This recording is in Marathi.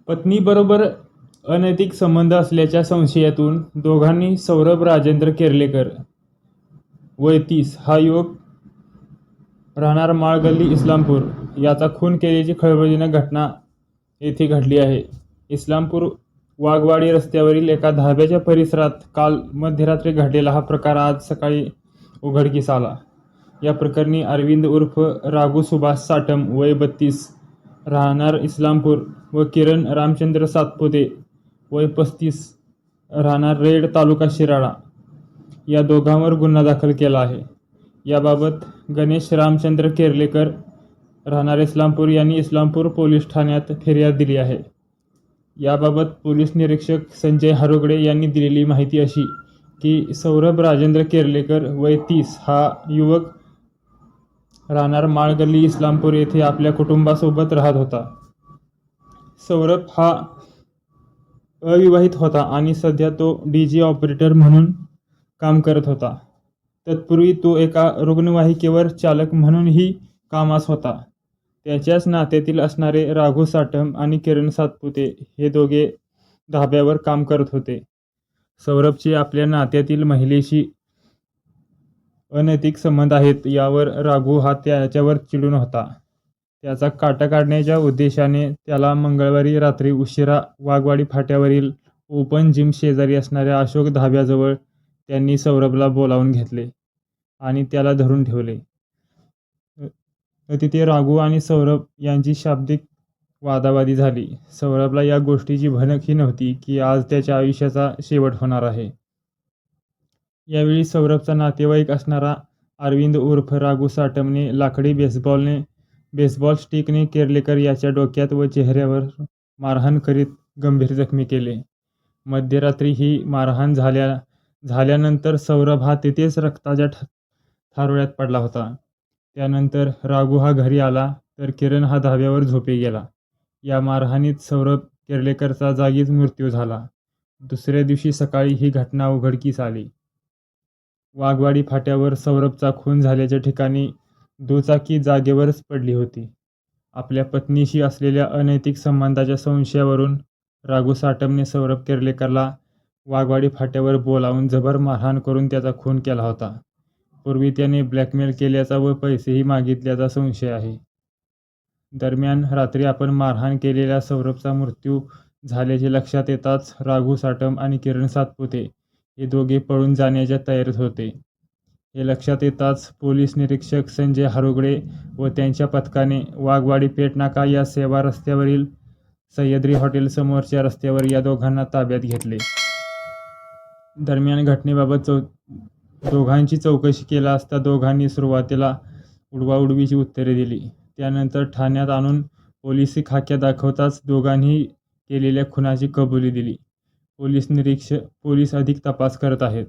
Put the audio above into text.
पत्नीबरोबर अनैतिक संबंध असल्याच्या संशयातून दोघांनी सौरभ राजेंद्र केर्लेकर वय 30 हा युवक राहणार माळगल्ली इस्लामपूर याचा खून केल्याची खळबळजनक घटना येथे घडली आहे. इस्लामपूर वाघवाडी रस्त्यावरील एका धाब्याच्या परिसरात काल मध्यरात्री घडलेला हा प्रकार आज सकाळी उघडकीस आला. या प्रकरणी अरविंद उर्फ राघू सुभाष साटम वय 32 राहणार इस्लामपूर व किरण रामचंद्र सातपुते वय 35 राहणार रेड तालुका शिराळा या दोघांवर गुन्हा दाखल केला आहे. याबाबत गणेश रामचंद्र केर्लेकर राहणार इस्लामपूर यांनी इस्लामपूर पोलीस ठाण्यात फिर्याद दिली आहे. याबाबत पोलीस निरीक्षक संजय हरुगडे यांनी दिलेली माहिती अशी की सौरभ राजेंद्र केर्लेकर वय 30 हा युवक राहणार माळगल्ली इस्लामपूर येथे आपल्या कुटुंबासोबत राहत होता. सौरभ हा अविवाहित होता आणि सध्या तो डीजी ऑपरेटर म्हणून काम करत होता. तत्पूर्वी तो एका रुग्णवाहिकेवर चालक म्हणूनही कामास होता. त्याच्याच नात्यातील असणारे राघू साटम आणि किरण सातपुते हे दोघे धाब्यावर काम करत होते. सौरभचे आपल्या नात्यातील महिलेशी अनैतिक संबंध आहेत यावर राघू हा त्याच्यावर चिडून होता. त्याचा काटा काढण्याच्या उद्देशाने त्याला मंगळवारी रात्री उशिरा वाघवाडी फाट्यावरील ओपन जिम शेजारी असणाऱ्या अशोक धाब्याजवळ त्यांनी सौरभला बोलावून घेतले आणि त्याला धरून ठेवले. तिथे राघू आणि सौरभ यांची शाब्दिक वादावादी झाली. सौरभला या गोष्टीची भनकही नव्हती की आज त्याच्या आयुष्याचा शेवट होणार आहे. यावेळी सौरभचा नातेवाईक असणारा अरविंद उर्फ राघू साटमने लाकडी बेसबॉल स्टिकने केर्लेकर याच्या डोक्यात व चेहऱ्यावर मारहाण करीत गंभीर जखमी केले. मध्यरात्री ही मारहाण झाल्यानंतर सौरभ हा तिथेच रक्ताच्या थारोळ्यात पडला होता. त्यानंतर राघू हा घरी आला तर किरण हा धाब्यावर झोपी गेला. या मारहाणीत सौरभ केर्लेकरचा जागीच मृत्यू झाला. दुसऱ्या दिवशी सकाळी ही घटना उघडकीस आली. वाघवाडी फाट्यावर सौरभचा खून झाल्याच्या ठिकाणी दुचाकी जागेवरच पडली होती. आपल्या पत्नीशी असलेल्या अनैतिक संबंधाच्या संशयावरून राघू साटमने सौरभ केर्लेकरला वाघवाडी फाट्यावर बोलावून जबर मारहाण करून त्याचा खून केला होता. पूर्वी त्याने ब्लॅकमेल केल्याचा व पैसेही मागितल्याचा संशय आहे. दरम्यान रात्री आपण मारहाण केलेल्या सौरभचा मृत्यू झाल्याचे लक्षात येताच राघू साटम आणि किरण सातपुते हे दोघे पळून जाण्याच्या तयारीत होते. हे लक्षात येताच पोलीस निरीक्षक संजय हरुगडे व त्यांच्या पथकाने वाघवाडी पेठनाका या सेवा रस्त्यावरील सह्याद्री हॉटेल समोरच्या रस्त्यावर या दोघांना ताब्यात घेतले. दरम्यान घटनेबाबत दोघांची चौकशी केला असता दोघांनी सुरुवातीला उडवाउडवीची उत्तरे दिली. त्यानंतर ठाण्यात आणून पोलिसी खाक्या दाखवताच दोघांनी केलेल्या खुनाची कबुली दिली. पोलीस अधिक तपास करत आहेत.